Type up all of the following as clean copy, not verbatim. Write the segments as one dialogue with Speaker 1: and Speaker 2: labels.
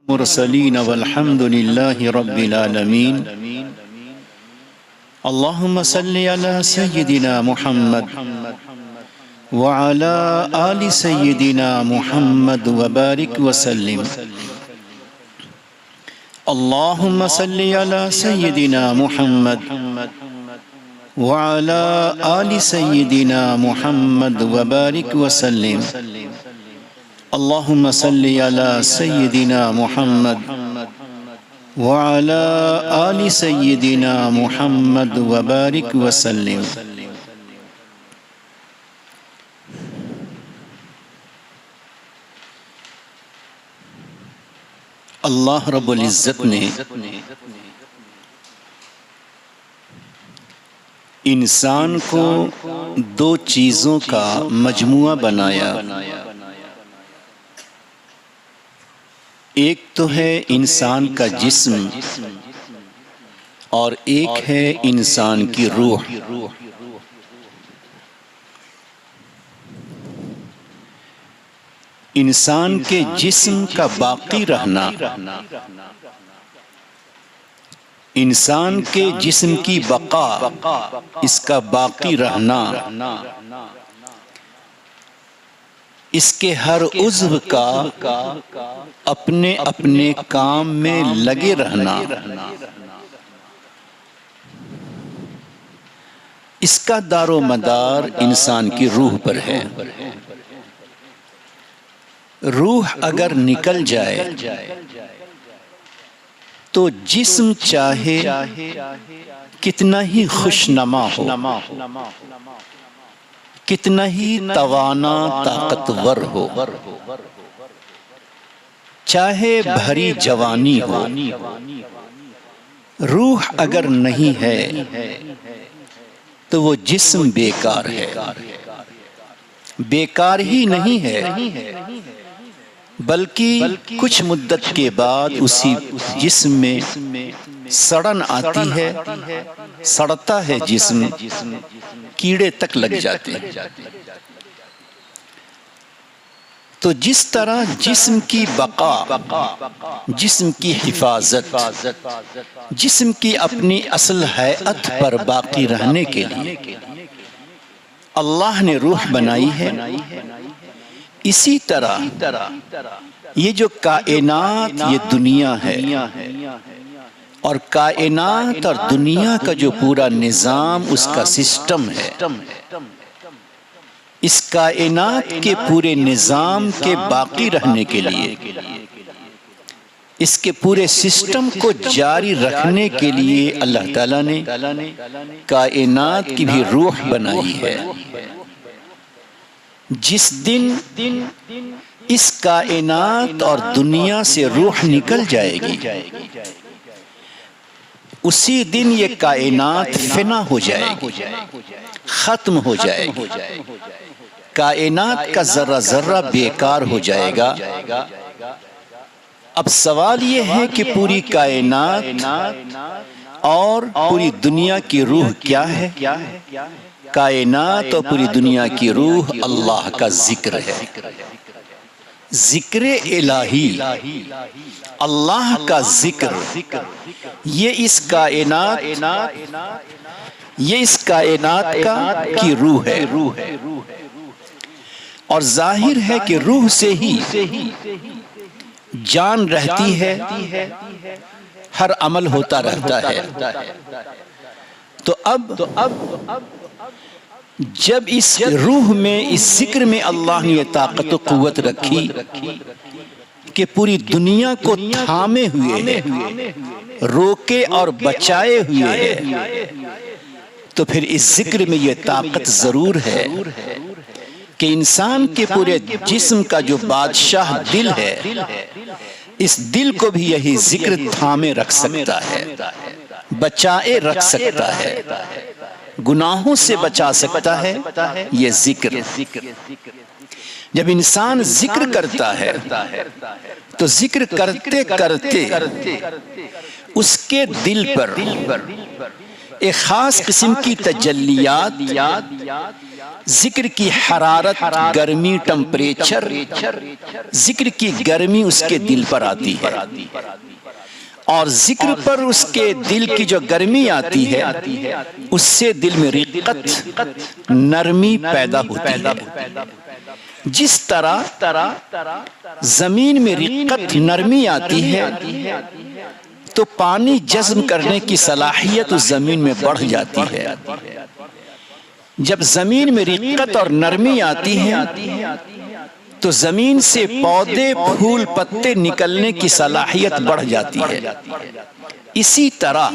Speaker 1: مرسلین والحمد للہ رب العالمین اللہم صلی علی سیدنا محمد وعلی آل سیدنا محمد وبارک وسلم اللہم صلی علی سیدنا محمد وعلی آل سیدنا محمد وبارک وسلم اللہم صلی علی سیدنا محمد وعلی آل سیدنا محمد وبارک وسلم۔ اللہ رب العزت نے انسان کو دو چیزوں کا مجموعہ بنایا، ایک تو ہے انسان کا جسم اور ایک ہے انسان کی روح۔ انسان کے جسم کا باقی رہنا، انسان کے جسم کی بقا، اس کا باقی رہنا، اس کے ہر عضو کا اپنے اپنے کام میں لگے رہنا، اس کا دار و مدار انسان کی روح پر ہے۔ روح اگر نکل جائے تو جسم چاہے کتنا ہی خوشنما ہو، کتنا ہی توانا طاقتور ہو، چاہے بھری جوانی ہو، روح اگر نہیں ہے تو وہ جسم بیکار ہے۔ بیکار ہی نہیں ہے بلکہ کچھ مدت کے بعد اسی جسم میں سڑن آتی ہے، سڑتا ہے جسم، کیڑے تک لگ جاتے ہیں۔ تو جس طرح جسم کی بقا، جسم کی حفاظت، جسم کی اپنی اصل ہیئت پر باقی رہنے کے لیے اللہ نے روح بنائی ہے، اسی طرح یہ جو کائنات، یہ دنیا ہے، اور کائنات اور دنیا کا جو پورا نظام، اس کا سسٹم ہے، اس کائنات کے پورے نظام کے باقی رہنے کے لیے، اس کے پورے سسٹم کو جاری رکھنے کے لیے اللہ تعالیٰ نے کائنات کی بھی روح بنائی ہے۔ جس دن اس کائنات اور دنیا سے روح نکل جائے گی، اسی دن یہ کائنات فنا ہو جائے گی، ختم ہو جائے گی، کائنات کا ذرہ ذرہ بیکار ہو جائے گا۔ اب سوال یہ ہے کہ پوری کائنات اور پوری دنیا کی روح کیا ہے؟ کائنات اور پوری دنیا کی روح اللہ کا ذکر ہے، ذکر الہی، اللہ کا ذکر۔ یہ اس کائنات کی روح ہے، اور ظاہر ہے کہ روح سے ہی جان رہتی ہے، ہر عمل ہوتا رہتا ہے۔ تو اب جب اس روح میں، اس ذکر میں اللہ نے یہ طاقت و قوت رکھی کہ پوری دنیا کو تھامے ہوئے ہے، روکے اور بچائے ہوئے ہے، تو پھر اس ذکر میں یہ طاقت ضرور ہے کہ انسان کے پورے جسم کا جو بادشاہ دل ہے، اس دل کو بھی یہی ذکر تھامے رکھ سکتا ہے، بچائے رکھ سکتا ہے، گناہوں سے بچا سکتا ہے یہ ذکر۔ جب انسان ذکر کرتا ہے تو ذکر کرتے کرتے اس کے دل پر ایک خاص قسم کی تجلیات ذکر کی حرارت، گرمی، ٹمپریچر، ذکر کی گرمی اس کے دل پر آتی ہے، اور ذکر پر اس کے دل کی جو گرمی آتی ہے اس سے دل میں رقت، نرمی پیدا ہوتی ہے۔ جس طرح زمین میں رقت، نرمی آتی ہے تو پانی جذب کرنے کی صلاحیت اس زمین میں بڑھ جاتی ہے۔ جب زمین میں رقت اور نرمی آتی ہے تو زمین سے پودے، پھول، پتے نکلنے کی صلاحیت بڑھ جاتی ہے۔ اسی طرح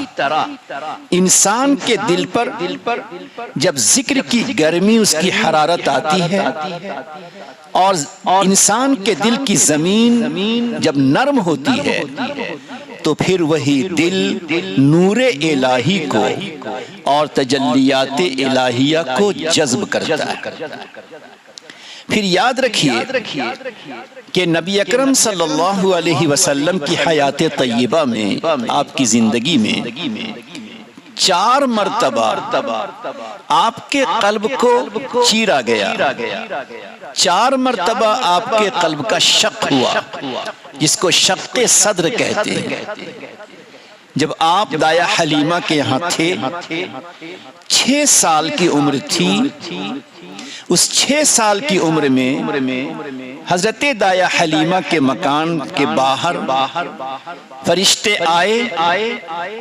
Speaker 1: انسان کے دل پر جب ذکر کی گرمی، اس کی حرارت آتی ہے اور انسان کے دل کی زمین جب نرم ہوتی ہے تو پھر وہی دل نور الہی کو اور تجلیات الہیہ کو جذب کرتا ہے۔ پھر یاد رکھیے کہ نبی اکرم صلی اللہ علیہ وسلم کی حیات طیبہ میں، آپ کی زندگی میں 4 مرتبہ آپ کے قلب کو چیرا گیا، 4 مرتبہ آپ کے قلب کا شق ہوا، جس کو شق صدر کہتے ہیں۔ جب آپ دایا حلیمہ کے یہاں تھے، 6 سال کی عمر تھی، اس 6 سال کی عمر میں حضرت دایا حلیمہ کے مکان کے باہر فرشتے آئے،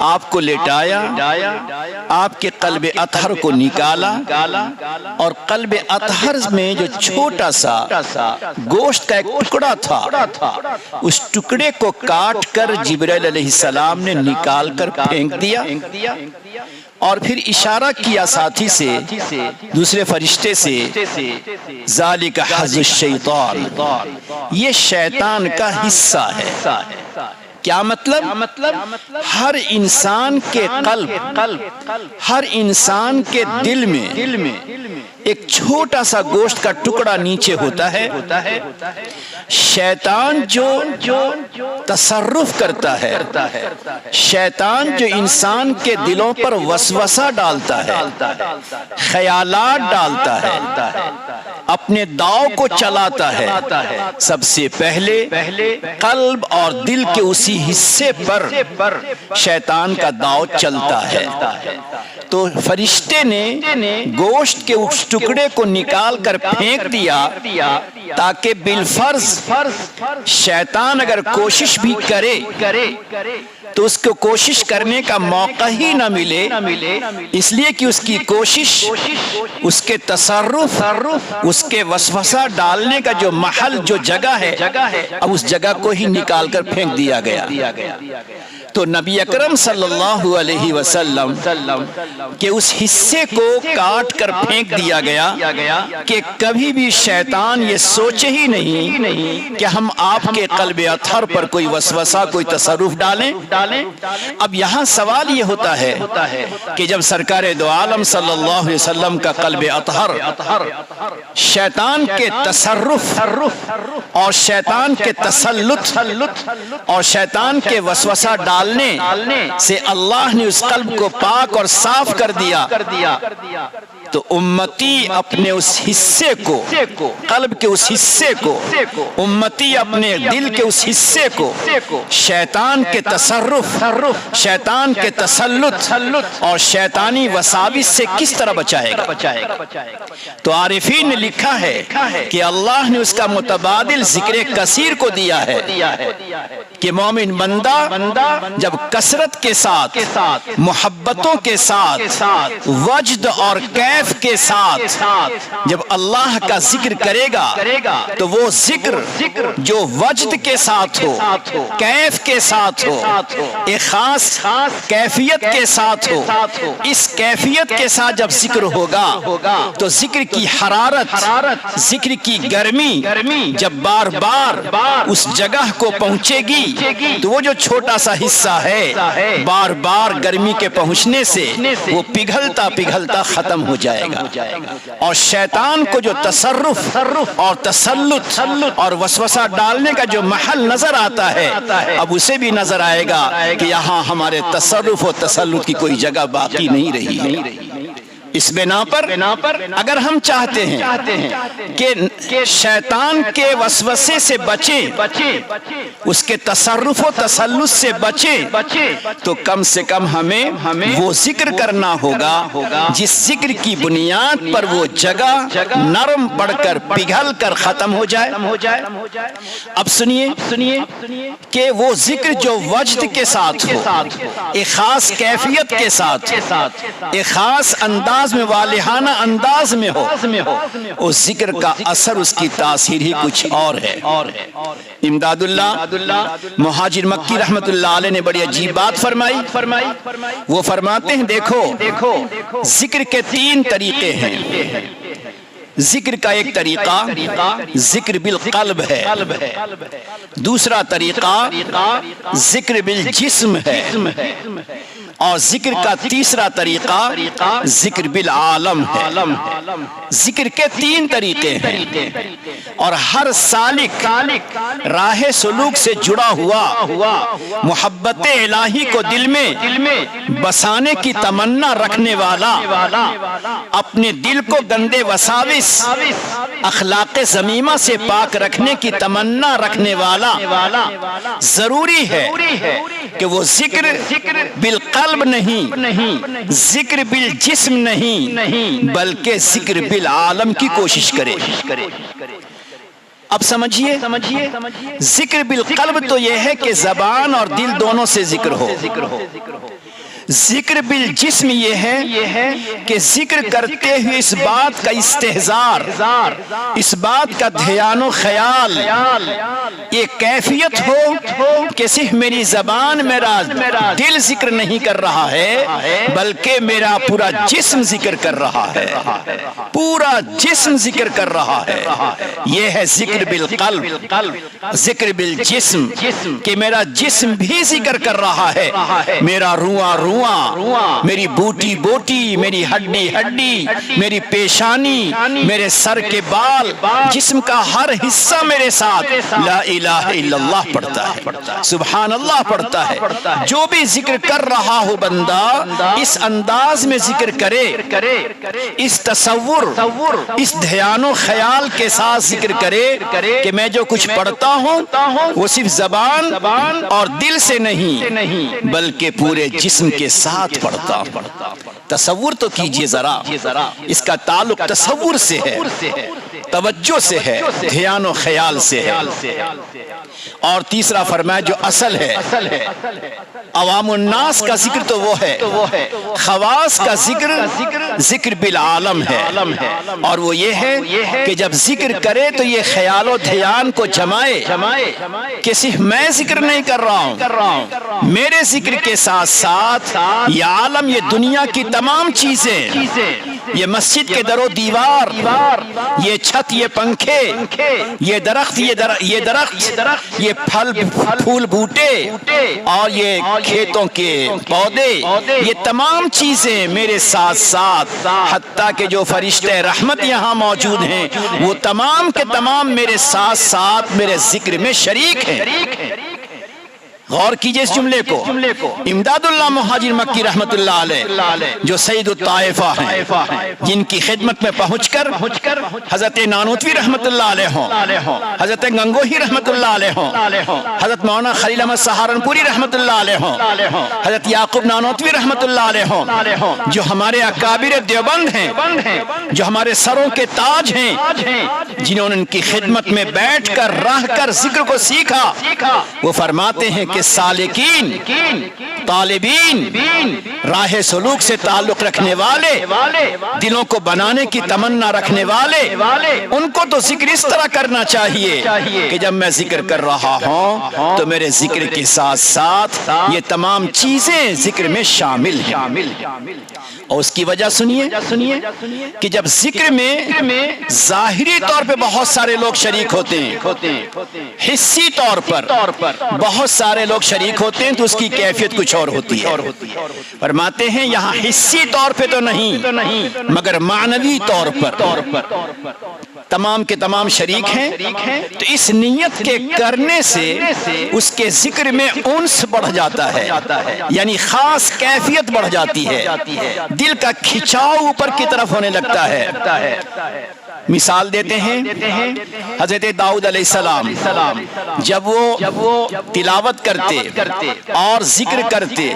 Speaker 1: آپ کو لٹایا، آپ کے قلب اطہر کو نکالا، اور قلب اطہر میں جو چھوٹا سا گوشت کا ایک ٹکڑا تھا، اس ٹکڑے کو کاٹ کر جبرائیل علیہ السلام نے نکال کر پھینک دیا، اور پھر اشارہ کیا ساتھی سے، دوسرے فرشتے سے، ذالک حظ الشیطان، یہ شیطان کا حصہ ہے۔ کیا مطلب؟ ہر انسان کے قلب، ہر انسان کے دل میں ایک چھوٹا سا گوشت کا ٹکڑا نیچے ہوتا ہے۔ شیطان جو تصرف کرتا ہے، شیطان جو انسان کے دلوں پر وسوسہ ڈالتا ہے، خیالات ڈالتا ہے، اپنے داؤ کو چلاتا ہے، سب سے پہلے قلب اور دل کے اسی حصے پر شیطان کا داؤ چلتا ہے۔ تو فرشتے نے گوشت کے اس ٹکڑے کو نکال کر پھینک دیا تاکہ بالفرض شیطان اگر کوشش بھی کرے تو اس کو کوشش کرنے کا موقع ہی نہ ملے، اس لیے کہ اس کی کوشش، اس کے تصرف، اس کے وسوسہ ڈالنے کا جو محل، جو جگہ ہے، اب اس جگہ کو ہی نکال کر پھینک دیا گیا۔ تو نبی اکرم صلی اللہ علیہ وسلم کے اس حصے کو کاٹ کر پھینک دیا گیا کہ کبھی بھی شیطان یہ سوچے ہی نہیں کہ ہم آپ کے قلب اطہر پر کوئی وسوسہ، کوئی تصرف ڈالیں۔ اب یہاں سوال یہ ہوتا ہے کہ جب سرکار دو عالم صلی اللہ علیہ وسلم کا قلب اطہر شیطان کے تصرف اور شیطان کے تسلط اور شیطان کے وسوسہ ڈالنے سے اللہ نے اس قلب کو پاک اور صاف کر دیا، تو امتی اپنے اس حصے کو، قلب کے اس حصے کو، امتی اپنے دل کے اس حصے کو شیطان کے تصرف، شیطان کے تسلط اور شیطانی وساوس سے کس طرح بچائے گا؟ تو عارفین نے لکھا ہے کہ اللہ نے اس کا متبادل ذکر کثیر کو دیا ہے کہ مومن بندہ جب کثرت کے ساتھ، محبتوں کے ساتھ، وجد اور کیف کے ساتھ جب اللہ کا ذکر کرے گا تو وہ ذکر جو وجد کے ساتھ ہو، کیف کے ساتھ ہو، ایک خاص کیفیت کے ساتھ ہو، اس کیفیت کے ساتھ جب ذکر ہوگا تو ذکر کی حرارت، ذکر کی گرمی جب بار بار اس جگہ کو پہنچے گی تو وہ جو چھوٹا سا حصہ ہے بار بار گرمی کے پہنچنے سے وہ پگھلتا ختم ہو جائے گا، اور شیطان کو جو تصرف اور تسلط اور وسوسہ ڈالنے کا جو محل نظر آتا ہے، اب اسے بھی نظر آئے گا کہ یہاں ہمارے تصرف اور تسلط کی کوئی جگہ باقی نہیں رہی ہے۔ اس بنا پر اگر ہم چاہتے ہیں کہ شیطان کے وسوسے سے بچیں، اس کے تصرف و تسلط سے بچیں، تو کم سے کم ہمیں وہ ذکر کرنا ہوگا جس ذکر کی بنیاد پر وہ جگہ نرم پڑ کر پگھل کر ختم ہو جائے۔ اب سنیے کہ وہ ذکر جو وجد کے ساتھ ہو، ایک خاص کیفیت کے ساتھ، ایک خاص انداز میں، والہانہ انداز میں ہو، اس ذکر کا اثر، اس کی تاثیر ہی کچھ اور ہے۔ امداد اللہ مہاجر مکی رحمت اللہ علیہ نے بڑی عجیب بات فرمائی۔ وہ فرماتے ہیں دیکھو ذکر کے 3 طریقے ہیں۔ ذکر کا ایک طریقہ ذکر بالقلب ہے، دوسرا طریقہ ذکر بالجسم ہے، اور ذکر کا تیسرا طریقہ ذکر بالعالم ہے۔ ذکر کے 3 طریقے ہیں، اور ہر سالک راہ سلوک سے جڑا ہوا محبت الہی کو دل میں بسانے کی تمنا رکھنے والا، اپنے دل کو گندے وساوس اخلاق ذمیمہ سے پاک رکھنے کی تمنا رکھنے والا، ضروری ہے کہ وہ ذکر بالقلب نہیں، ذکر بالجسم نہیں، بلکہ ذکر بالعالم کی کوشش کرے۔ اب سمجھیے، ذکر بالقلب تو یہ ہے کہ زبان اور دل دونوں سے ذکر ہو۔ ذکر بالجسم یہ ہے کہ ذکر کرتے ہوئے اس بات کا استحضار، اس بات کا دھیان و خیال، یہ کیفیت ہو کہ صرف میری زبان، میرا دل ذکر نہیں کر رہا ہے، بلکہ میرا پورا جسم ذکر کر رہا ہے، پورا جسم ذکر کر رہا ہے۔ یہ ہے ذکر بالقلب۔ ذکر بالجسم کہ میرا جسم بھی ذکر کر رہا ہے، میرا رواں میری بوٹی بوٹی، میری ہڈی ہڈی، میری پیشانی، میرے سر کے بال، جسم کا ہر حصہ میرے ساتھ لا الہ الا اللہ پڑھتا ہے، سبحان اللہ پڑھتا ہے۔ جو بھی ذکر کر رہا ہو بندہ اس انداز میں ذکر کرے، اس تصور، اس دھیان و خیال کے ساتھ ذکر کرے کہ میں جو کچھ پڑھتا ہوں وہ صرف زبان اور دل سے نہیں، بلکہ پورے جسم کے ساتھ پڑھتا ہوں۔ تصور تو کیجئے ذرا، اس کا تعلق تصور سے ہے، توجہ سے ہے، دھیان و خیال سے ہے۔ اور تیسرا فرمایا جو اصل ہے، عوام الناس کا ذکر تو وہ ہے، خواص کا ذکر ذکر بالعالم ہے، اور وہ یہ ہے کہ جب ذکر کرے تو یہ خیال و دھیان کو جمائے کہ صرف میں ذکر نہیں کر رہا ہوں، میرے ذکر کے ساتھ ساتھ یہ عالم، یہ دنیا کی تمام چیزیں، یہ مسجد کے در و دیوار، یہ چھت، یہ پنکھے، یہ درخت، یہ پھل پھول بوٹے، اور یہ کھیتوں کے پودے، یہ تمام چیزیں میرے ساتھ ساتھ، حتیٰ کہ جو فرشتے رحمت یہاں موجود ہیں وہ تمام کے تمام میرے ساتھ ساتھ میرے ذکر میں شریک ہیں۔ غور کیجئے اس جملے کو۔ امداد اللہ مہاجر مکی رحمت اللہ علیہ جو سید الطائفہ ہیں، جن کی خدمت میں پہنچ کر حضرت نانوتوی رحمت اللہ علیہ ہوں، حضرت گنگوہی رحمت اللہ علیہ ہوں، حضرت مولانا خلیل احمد سہارنپوری رحمت اللہ علیہ ہوں، حضرت یعقوب نانوتوی رحمت اللہ علیہ ہوں، جو ہمارے اکابر دیوبند ہیں، جو ہمارے سروں کے تاج ہیں، جنہوں نے ان کی خدمت میں بیٹھ کر رہ کر ذکر کو سیکھا، وہ فرماتے ہیں کہ سالکین، طالبین، راہ سلوک سے تعلق رکھنے والے، دلوں کو بنانے کی تمنا رکھنے والے، ان کو تو ذکر اس طرح کرنا چاہیے کہ جب میں ذکر کر رہا ہوں تو میرے ذکر کے ساتھ ساتھ یہ تمام چیزیں ذکر میں شامل ہیں۔ اور اس کی وجہ سنیے کہ جب ذکر میں ظاہری طور پہ بہت سارے لوگ شریک ہوتے ہیں، حسی طور پر بہت سارے لوگ شریک ہوتے ہیں، تو اس کی کیفیت کچھ اور ہوتی ہے۔ فرماتے ہیں یہاں حصی طور پہ تو نہیں مگر معنوی طور پر تمام کے تمام شریک ہیں، تو اس نیت کے کرنے سے اس کے ذکر میں انس بڑھ جاتا ہے، یعنی خاص کیفیت بڑھ جاتی ہے، دل کا کھچاؤ اوپر کی طرف ہونے لگتا ہے۔ مثال دیتے ہیں حضرت داؤد علیہ السلام جب وہ تلاوت کرتے اور ذکر کرتے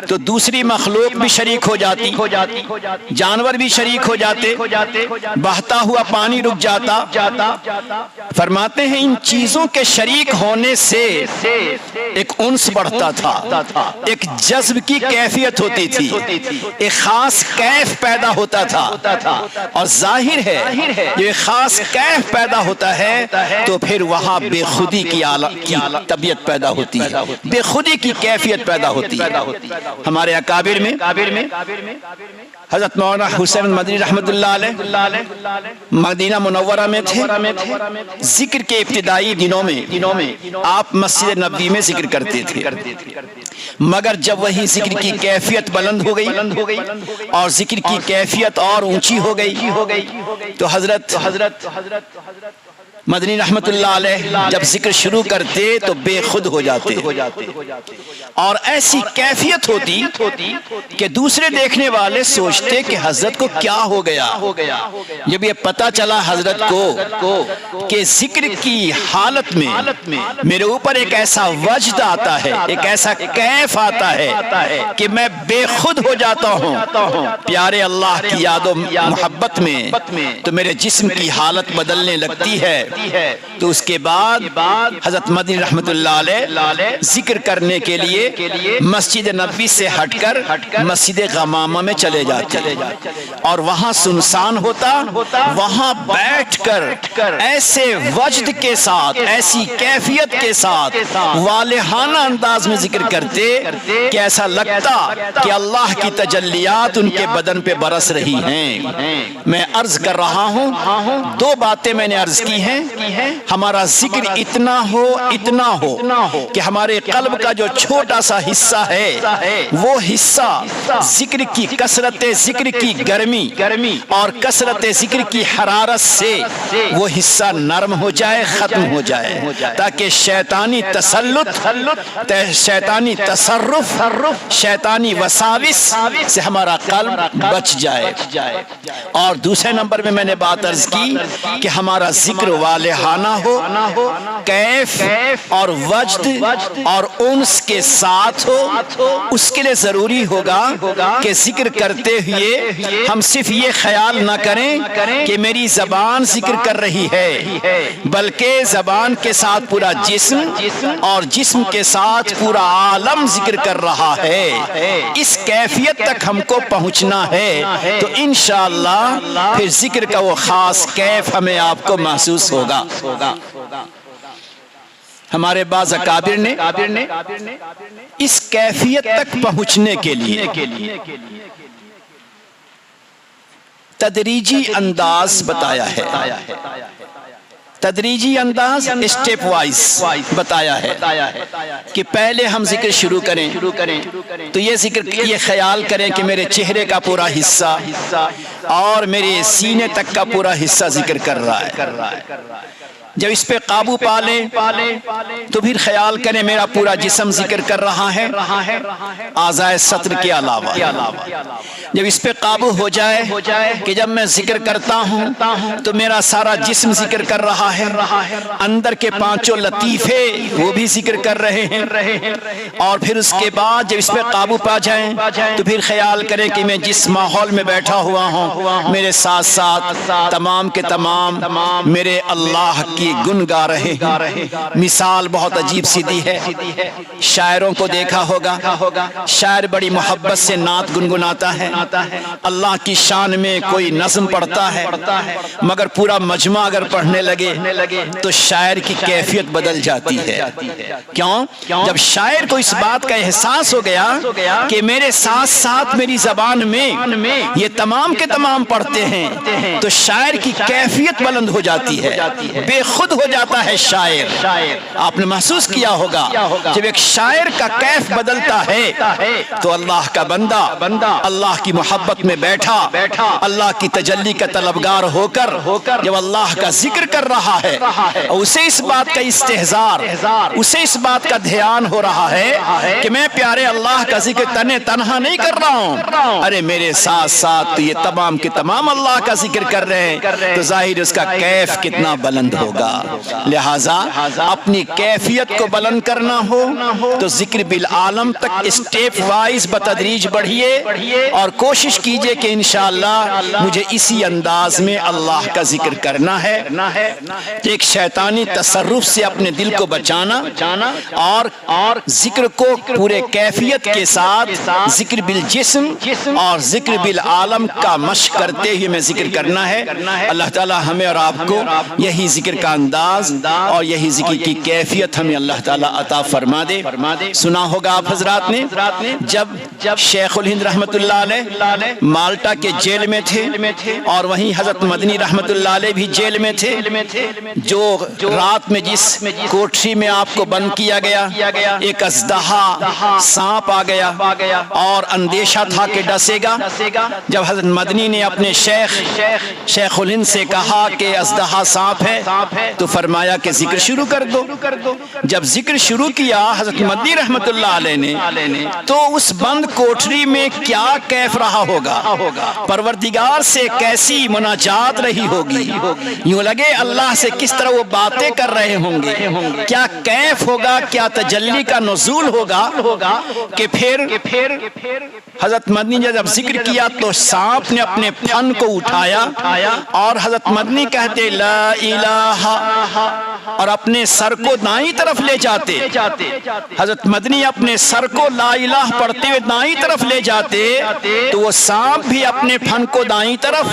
Speaker 1: تو دوسری مخلوق بھی شریک ہو جاتی، جانور بھی شریک ہو جاتے، بہتا ہوا پانی رک جاتا۔ فرماتے ہیں ان چیزوں کے شریک ہونے سے ایک انس بڑھتا تھا، ایک جذب کی کیفیت ہوتی تھی، ایک خاص کیف پیدا ہوتا تھا، اور ظاہر ہے یہ خاص کیف پیدا ہوتا ہے تو پھر وہاں بے خودی کی طبیعت پیدا ہوتی ہے، بے خودی کی کیفیت پیدا ہوتی ہے۔ ہمارے اکابر میں حضرت مولانا حسین مدنی رحمت اللہ علیہ مدینہ منورہ میں تھے، ذکر کے ابتدائی دنوں میں آپ مسجد نبوی میں ذکر کرتے تھے، مگر جب وہی ذکر کی کیفیت بلند ہو گئی اور ذکر کی کیفیت اور اونچی ہو گئی تو حضرت مدنی رحمت اللہ علیہ جب ذکر شروع کرتے تو بے خود ہو جاتے اور ایسی کیفیت ہوتی کہ دوسرے دیکھنے والے سوچتے کہ حضرت کو کیا ہو گیا۔ جب یہ پتا چلا حضرت کو کہ ذکر کی حالت میں میرے اوپر ایک ایسا وجد آتا ہے، ایک ایسا کیف آتا ہے کہ میں بے خود ہو جاتا ہوں پیارے اللہ کی یاد و محبت میں، تو میرے جسم کی حالت بدلنے لگتی ہے۔ تو اس کے بعد حضرت مدنی رحمت اللہ علیہ ذکر کرنے کے لیے مسجد نبوی سے ہٹ کر مسجد غمامہ میں چلے جاتے اور وہاں سنسان ہوتا، وہاں بیٹھ کر ایسے وجد کے ساتھ، ایسی کیفیت کے ساتھ والہانہ انداز میں ذکر کرتے کہ ایسا لگتا کہ اللہ کی تجلیات ان کے بدن پہ برس رہی ہیں۔ میں عرض کر رہا ہوں، دو باتیں میں نے عرض کی ہیں، ہمارا ذکر اتنا ہو کہ ہمارے قلب کا جو چھوٹا سا حصہ ہے وہ حصہ ذکر کی کثرت ذکر کی گرمی اور کثرت ذکر کی حرارت سے وہ حصہ نرم ہو جائے، ختم ہو جائے، تاکہ شیطانی تسلط، شیطانی تصرف، شیطانی وساوس سے ہمارا قلب بچ جائے۔ اور دوسرے نمبر میں نے بات عرض کی کہ ہمارا ذکر والہانہ ہو، کیف اور وجد اور انس کے ساتھ ہو۔ اس کے لیے ضروری ہوگا کہ ذکر کرتے ہوئے ہم صرف یہ خیال نہ کریں کہ میری زبان ذکر کر رہی ہے، بلکہ زبان کے ساتھ پورا جسم اور جسم کے ساتھ پورا عالم ذکر کر رہا ہے۔ اس کیفیت تک ہم کو پہنچنا ہے تو انشاءاللہ پھر ذکر کا وہ خاص کیف ہمیں آپ کو محسوس ہوگا۔ ہمارے بعض اکابر نے اس کیفیت تک پہنچنے کے لیے تدریجی انداز بتایا ہے، تدریجی انداز اسٹیپ وائز بتایا ہے کہ پہلے ہم ذکر شروع کریں تو یہ خیال کریں کہ میرے چہرے کا پورا حصہ اور میرے سینے تک کا پورا حصہ ذکر کر رہا ہے۔ جب اس پہ قابو پا لیں تو پھر خیال کریں میرا پورا جسم ذکر کر رہا ہے اعضائے سطر کے علاوہ۔ جب اس پہ قابو ہو جائے کہ جب میں ذکر کرتا ہوں تو میرا سارا جسم ذکر کر رہا ہے، اندر کے پانچوں لطیفے وہ بھی ذکر کر رہے ہیں، اور پھر اس کے بعد جب اس پہ قابو پا جائیں تو پھر خیال کریں کہ میں جس ماحول میں بیٹھا ہوا ہوں میرے ساتھ ساتھ تمام کے تمام میرے اللہ کی گن گا رہے ہیں۔ مثال بہت عجیب سی دی ہے، شاعروں کو دیکھا ہوگا، شاعر بڑی محبت سے نعت گنگناتا ہے، اللہ کی شان میں کوئی نظم پڑھتا ہے، مگر پورا مجمع اگر پڑھنے لگے تو شاعر کی کیفیت بدل جاتی ہے۔ کیوں؟ جب شاعر کو اس بات کا احساس ہو گیا کہ میرے ساتھ ساتھ میری زبان میں یہ تمام کے تمام پڑھتے ہیں تو شاعر کی کیفیت بلند ہو جاتی ہے، بے خود ہو جاتا ہے شاعر۔ آپ نے محسوس کیا ہوگا جب ایک شاعر کا کیف بدلتا ہے تو اللہ کا بندہ اللہ کی محبت میں بیٹھا اللہ کی تجلی کا طلبگار ہو کر جب اللہ کا ذکر کر رہا ہے اور اسے اس بات کا استحضار، اسے اس بات کا دھیان ہو رہا ہے کہ میں پیارے اللہ کا ذکر تنہا نہیں کر رہا ہوں، ارے میرے ساتھ ساتھ یہ تمام کے تمام اللہ کا ذکر کر رہے ہیں، تو ظاہر اس کا کیف کتنا بلند ہوگا۔ لہٰذا اپنی کیفیت کو بلند کرنا ہو تو ذکر بالعالم تک اسٹیپ وائز بتدریج بڑھیے اور کوشش کیجئے کہ انشاءاللہ مجھے اسی انداز میں اللہ کا ذکر کرنا ہے، ایک شیطانی تصرف سے اپنے دل کو بچانا اور ذکر کو پورے کیفیت کے ساتھ ذکر بالجسم اور ذکر بالعالم کا مشق کرتے ہوئے میں ذکر کرنا ہے۔ اللہ تعالی ہمیں اور آپ کو یہی ذکر کا انداز اور یہی ذکر کی کیفیت ہمیں اللہ تعالی عطا فرما دے۔ سنا ہوگا آپ حضرات نے جب شیخ الہند رحمت اللہ علیہ مالٹا کے جیل میں تھے اور وہیں حضرت مدنی رحمت اللہ علیہ بھی جیل میں تھے، جو رات میں جس کوٹری میں آپ کو بند کیا گیا ایک اژدہا سانپ آ گیا اور اندیشہ تھا کہ ڈسے گا۔ جب حضرت مدنی نے اپنے شیخ الہند سے کہا کہ اژدہا سانپ ہے تو فرمایا کہ ذکر شروع کر دو۔ جب ذکر شروع کیا حضرت مدنی رحمت اللہ علیہ نے تو اس بند کوٹری میں کیا کیف رہا ہوگا، پروردگار سے کیسی مناجات رہی ہوگی، یوں لگے اللہ سے کس طرح وہ باتیں کر رہے ہوں گے، کیا کیف ہوگا، کیا تجلی کا نزول ہوگا کہ پھر حضرت مدنی نے جب ذکر کیا تو سانپ نے اپنے پھن کو اٹھایا اور حضرت مدنی کہتے لا الہ اور اپنے سر کو دائیں طرف لے جاتے، حضرت مدنی اپنے سر کو لا الہ پڑھتے ہوئے دائیں طرف لے جاتے تو وہ سانپ بھی اپنے پھن کو دائیں طرف،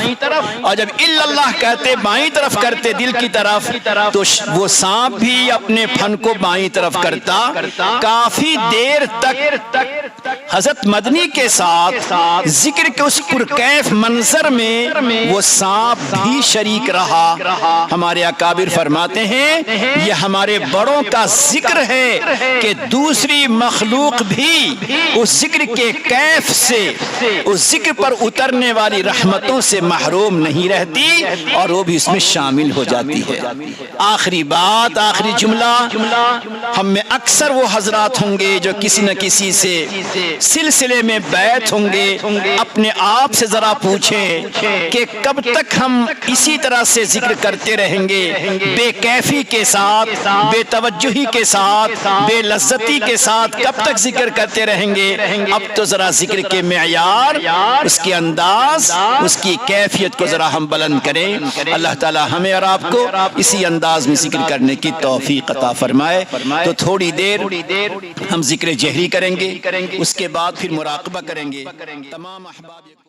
Speaker 1: اور جب الا اللہ کہتے بائیں طرف کرتے دل کی طرف تو وہ سانپ بھی اپنے پھن کو بائیں طرف کرتا۔ کافی دیر تک حضرت مدنی کے ساتھ ذکر کے اس پرکیف منظر میں وہ سانپ بھی شریک رہا۔ ہمارے اکابر فرماتے ہیں یہ ہمارے بڑوں کا ذکر ہے کہ دوسری مخلوق بھی اس ذکر کے کیف سے، اس ذکر پر اترنے والی رحمتوں سے محروم نہیں رہتی اور وہ بھی اس میں شامل ہو جاتی ہے۔ آخری بات، آخری جملہ، ہم میں اکثر وہ حضرات ہوں گے جو کسی نہ کسی سے سلسلے میں بیعت ہوں گے، اپنے آپ سے ذرا پوچھیں کہ کب تک ہم اسی طرح سے ذکر کرتے رہیں گے، بے کیفی کے ساتھ، بے توجہی کے ساتھ، بے لذتی کے ساتھ کب تک ذکر کرتے رہیں گے؟ اب تو ذرا ذکر کے معیار، اس کے انداز، اس کی کیفیت کو ذرا ہم بلند کریں۔ اللہ تعالی ہمیں اور آپ کو اسی انداز میں ذکر کرنے کی توفیق عطا فرمائے۔ تو تھوڑی دیر ہم ذکر جہری کریں گے، اس کے بعد پھر مراقبہ کریں گے۔ تمام احباب